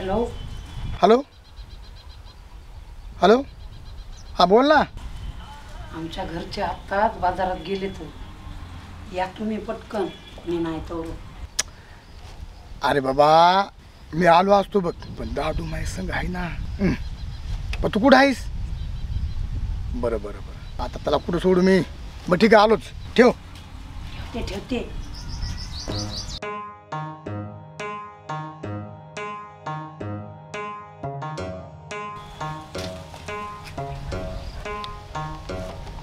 Hello hello hello हां बोल ना. आमच्या घरचे आत्ताच बाजारात गेले तर या तुम्ही पटकन मी नाही तर. अरे बाबा मी आलो असतो बघ पण दादू माझ्या संग आहे ना. पण तू कुठं आहेस? बरं बरं बरं आता त्याला कुठं सोडू मी? बरं ठीक आहे आलोच. ठेव. ठेवते.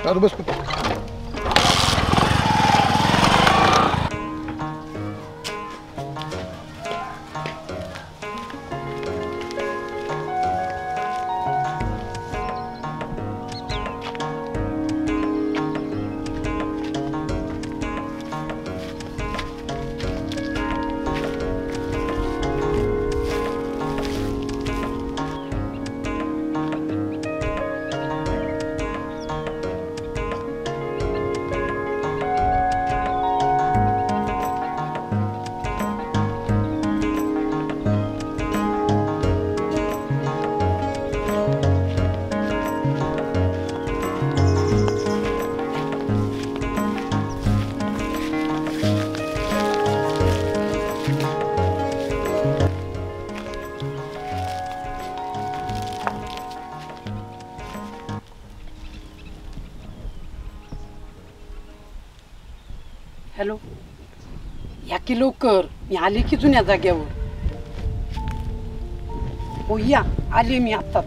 दादू बस कुठं. हॅलो या की लवकर मी आले की जुन्या जाग्यावर. हो या आले मी आत्ताच.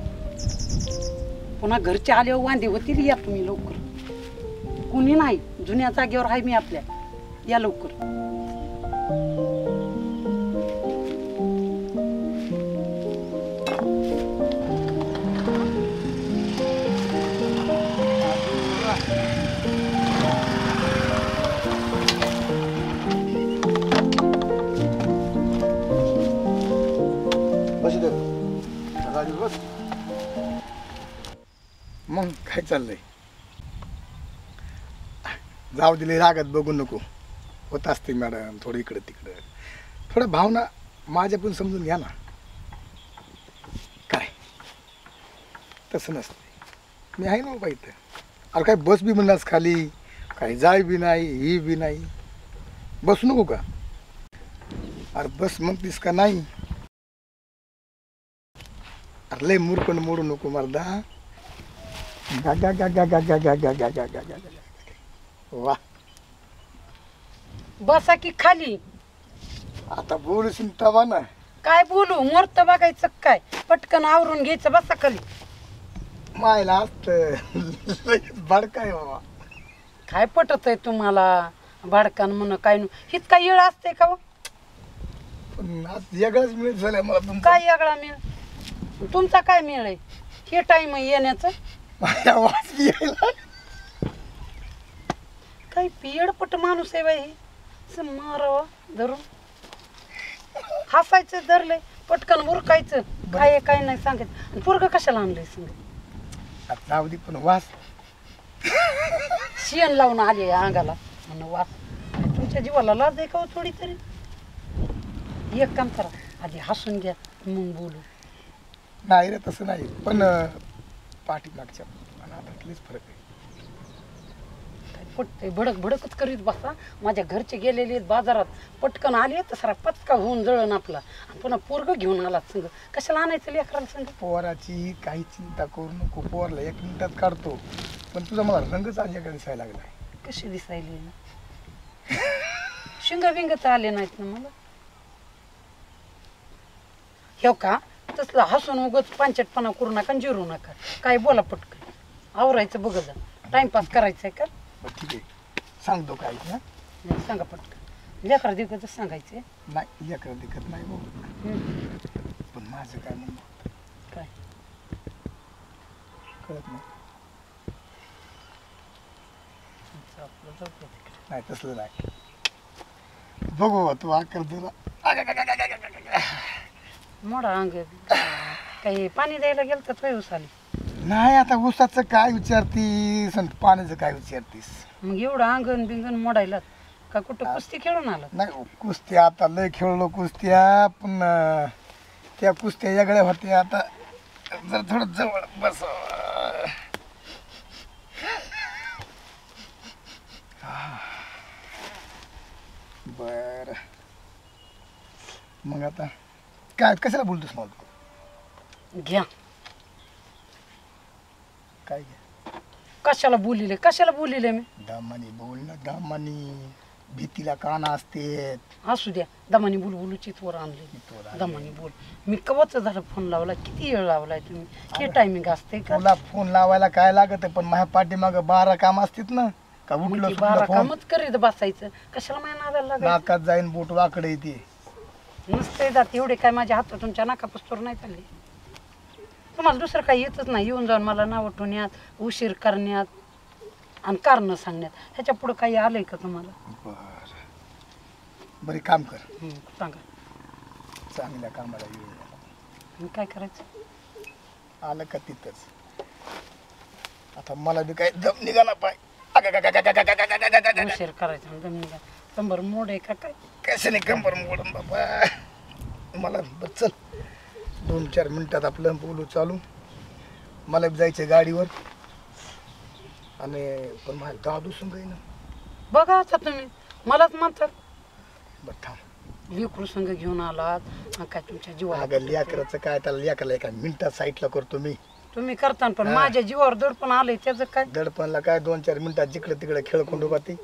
पुन्हा घरचे आल्यावर वांदे होतील. या तुम्ही लवकर. कुणी नाही जुन्या जागेवर आहे मी आपल्या. या लवकर. बस मग काय चाललंय? जाऊ दिले रागात बघू नको. होत असते मॅडम थोडं इकडं तिकडं. थोडं भावना माझ्या पण समजून घ्या ना. काय तसं नसते. मी आहे ना बाबा इथं. अरे काय बस बी म्हणलास खाली काही जाय बी नाही ही बी नाही. बसू नको का? अरे बस म्हणतीस का नाही? अरे लय मूर्खन मोडू नको मर्दा. गा गा गा गा गा गा गा गा गा गा गा गा गा. वा बसा की खाली. आता बोलूस तवा ना. काय बोलू? मूर्त बघायचं काय? पटकन आवरून घ्यायचं. बसा खाली. मायला असत भडकाय बाबा. काय पटत आहे तुम्हाला? भाडकान म्हण काय हित काय येळ असते का हो? पण आज वेगळाच मिळत झालाय मला तुमचा. काय वेगळा मेळ? तुमचा काय मेळ आहे? हे टाइम येण्याचं. माझ्या वास बी यायला. काय पियडपट माणूस आहे बाई. मारावा धरून हसायचं धरलंय. पटकन उरकायचं. काय आहे काय नाही सांगायचं. पोरग कशाला आणलंय सांग. आता अवधी पण वास शियन लावून आले अंगाला म्हणून वास. तुमच्या जीवाला लाज आहे का हो थोडी तरी? एक काम करा आधी हसून घ्या मग बोलू. नाही रे तसं नाही. पण पाठीमागच्या आणि आतातलीच फरक आहे. काय पटतंय? भडक भडकच करीत बसा. माझ्या घरचे गेलेले आहेत बाजारात. पटकन आले तर सारा पचका होऊन जळण आपला. आणि पुन्हा पोरग घेऊन आला संग. कशाला आणायचं लेकराला संग? पोराची काही चिंता करू नको. पोरला 1 मिनिटात काढतो. पण तुझा मला रंगच आजकडे दिसायला लागलाय. कशी दिसायली ना? शिंग बिंग तर आले नाहीत ना मला. हो का? तसलं हसून उगच पांचटपणा करू नका आणि जिरू नका. काय बोला पटकन. आवरायचं बघ जा. टाइमपास करायचंय का? ठीक आहे सांगतो काय ना. नाही सांगा पटकन. लेकरा दिवस सांगायचे. नाही लेकरं दिखत नाही भाऊ. पण माझं काय म्हणणं होतं काय कळत नाही. आपलं जाऊ दे. नाही तसलं नाही. बघू तू आकर जरा. मोडा अंग. काही पाणी द्यायला गेलं तर पाऊस आली. नाही आता ऊसाचं काय विचारतीस आणि पाण्याचं काय विचारतीस? मग एवढं अंगण बिंगण मोडायला का कुठं कुस्ती खेळून आला? नाही कुस्त्या आता लय खेळलो कुस्त्या पण त्या कुस्त्या वेगळ्या होत्या, आता जर थोडं जवळ बस. बर, मग आता काय कशाला बोलतोस मला तू? घ्या. काय घे? कशाला बोलिले मी? दामानी बोल ना, दामानी. भीतीला कान असते. असू द्या, दमानी बोल चितवर आणले. दमानी बोल. मी कवच झालं फोन लावला, किती वेळ लावलाय तुम्ही? किती टायमिंग असते का? तुला फोन लावायला काय लागत पण माझ्या पाठीमाग 12 काम असतात ना. का उठलं मी 12 कामच करीत बसायचं, कशाला माझ्या नादाला लागायचं? नाकात जाईन बोट वाकडे येते. नसते जात एवढे काय माझ्या हात तुमच्या नाकापस्तोर नाही चालले. तुम्हाला दुसरं काही येतच नाही. येऊन जाऊन मला नाव ठेवण्यात, उशीर करण्यात आणि कारण सांगण्यात, ह्याच्या पुढे काही आलंय का तुम्हाला? बरे काम कर. सांगा. चांगल्या कामाला येऊ. मी काय करायचं? आलं का तिथंच. आता मला बी काय दम निघा ना पाय. उशीर करायचा आणि दम निघा. कंबर मोड आहे का काय? कशाने कंबर मोडून बाबा. मला चल 2-4 मिनिटात आपलं बोलू चालू. मला बी जायचं गाडीवर. आणि पण माझ्या दादू संग आहे ना. बघा आता तुम्ही मलाच म्हणतात. बरं थांब. लेकरू संघ घेऊन आलात आणि काय तुमच्या जीवाला? अगं लेकराचं काय, त्याला लेकराला एका मिनिटात साईडला करतो मी. तुम्ही करता पण माझ्या जीवावर दडपण आलंय त्याचं काय? दडपणला काय 2-4 मिनिटात जिकडे तिकडे खेळ कोंडू का ती.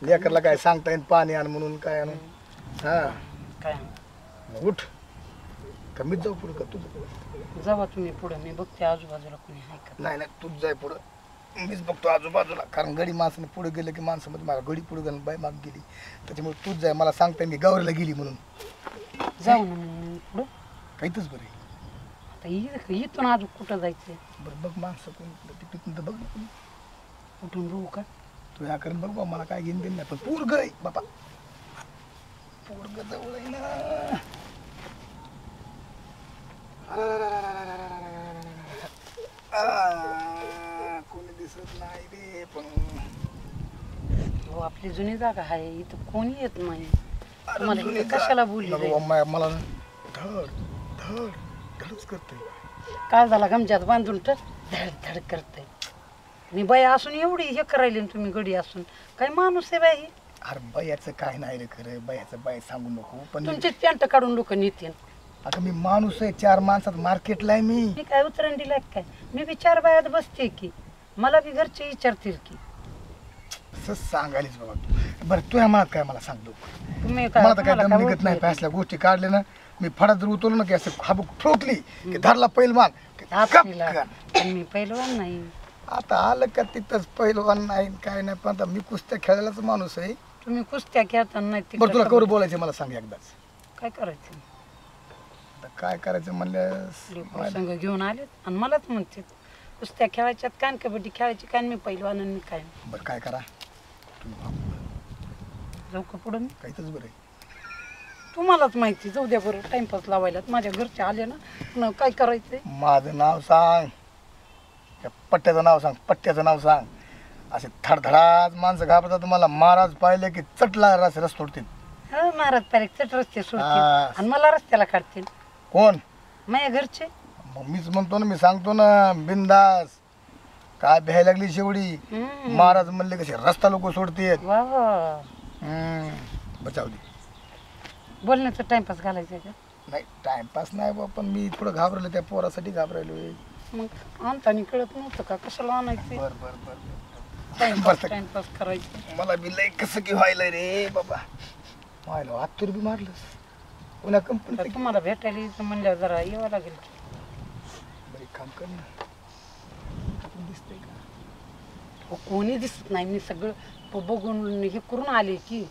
लेकरला काय सांगता येईल पाणी आण म्हणून काय आणून. हा काय उठ. कमीच जाऊ पुढं का तुझं? जावा तुम्ही पुढे, मी बघते आजूबाजूला कोणी आहे का. नाही नाही तूच जाय पुढं. मीच बघतो आजूबाजूला. कारण गडी माणसाने पुढे गेलं की माणसामध्ये मला गडी पुढे गेलं बाय माग गेली. त्याच्यामुळे तूच जाय. मला सांगता मी गौरीला गेली म्हणून. जाऊ ना मग पुढं. काहीतच बरं. आता इथून अजून कुठं जायचं? बरं बघ माणसं कोण तिथून तर बघ ना कोणी. कुठून बघू का? तू या करून बघ बा. मला काय घेऊन देईन नाही. पण पोरग आहे बाबा. पोरग जवळ आहे ना. कोणी दिसत नाही रे पण. हो आपली जुनी जागा आहे, इथं कोणी येत नाही. तुम्हाला इथं कशाला बोलली? मला धड धड धडच करते. काय झाला गमजात बांधून तर धड धड करते. मी बाई असून एवढी हे करायली आणि तुम्ही गडी असून काय माणूस आहे बाई? अरे बायाचं काय नाही रे खरं. बायाचं बाय सांगू नको. पण तुमचीच पॅन्ट काढून लोक नेतील. आता मी माणूस आहे. 4 माणसात मार्केटला आहे मी. मी काय उतरंडीला काय? मी बी 4 बायात बसते की. मला बी घरचे विचारतील की. असं सांगायलीच बाबा तू. बरं तुझ्या मनात काय मला सांगतो. तुम्ही मला तर काय तुम्हाला दम काय निघत होत नाही. नाही? असल्या गोष्टी काढल्या ना मी फडात जर उतरलो ना की असं हाबूक ठोकली की धरला पैलवान की आपलीला. कप. पण मी पहिलवान नाही. आता आलं का तिथंच पैलवान नाही काय नाही. पण आता मी कुस्त्या खेळायलाच माणूस आहे. तुम्ही कुस्त्या खेळताना नाही बरं तुला तिकडं करू बोलायचं मला सांग एकदाच. काय करायचं? आता काय करायचं म्हणलं. संघ घेऊन आलेत आणि मलाच म्हणते कुस्त्या खेळायच्यात कान कबड्डी खेळायची काय मी पहिलवान आणि मी काय. बरं काय करा तुम्ही भाऊ. जाऊ का पुढं? मी काहीतच बरं आहे. तुम्हालाच माहिती. जाऊ द्या बरं. टाइमपास लावायला माझ्या घरचे आले ना पुन्हा काय करायचंय? माझं नाव सांग. त्या पट्ट्याचं नाव सांग. पट्ट्याचं नाव सांग. असे धडधडाच माणसं घाबरतात. मला महाराज पाहिले की चटला रस सोडतील. हा महाराज पाहिजे चट रस्ते हा. सोडतील आणि मला रस्त्याला काढतील. कोण? माझ्या घरचे. मग मीच म्हणतो ना. मी सांगतो ना बिंदास. काय भ्यायला लागली शेवडी. महाराज म्हणले कसे रस्ता लोक सोडते. वा वा. बचाव दे. बोलण्याचा टाइमपास घालायचा का? नाही टाइमपास नाही बा. पण मी थोडं घाबरलो. त्या पोरासाठी घाबरायलोय. मग आणताना कळत नव्हतं का कशाला आणायचं? बर बर बर. टाइमपास करायचं. मला बी लय कसं की व्हायला रे बाबा. व्हायला आत्तूर बी मारलंस. पुन्हा कंपनी तुम्हाला भेटायला यायचं म्हणल्यावर जरा यावं लागेल. बरी काम कर ना. दिसतंय का? हो कोणी दिसत नाही. मी सगळं बघून हे करून आले की.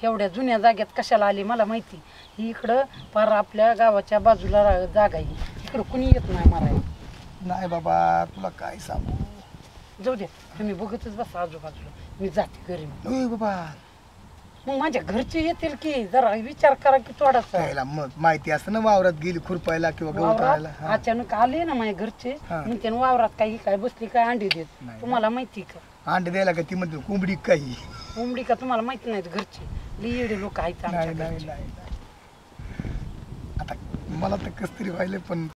एवढ्या जुन्या जाग्यात कशाला आले मला माहिती. ही इकडं पार आपल्या गावाच्या बाजूला जागा आहे. इकडं कुणी येत नाही मारायला. नाही बाबा तुला काय सांगू. जाऊ दे तुम्ही बघतच बसा आजूबाजूला. मी जाते घरी. होय बाबा. मग माझ्या घरचे येतील की. जरा विचार करा की थोडासा. त्याला मग माहिती असतं ना वावरात गेली खुरपायला किंवा गवत आणायला. वावरात अचानक आले ना माझ्या घरचे. मग त्यानं वावरात काही काय बसली काय अंडी देत नाही. तुम्हाला माहिती का? अंडे द्यायला का ती म्हणते कोंबडी काही. कोंबडी का तुम्हाला माहिती नाहीत घरचे. लिहिडे लोक आहेत नाही आमच्या नाही घरचे. नाही. आता मला तर कस तरी व्हायला पण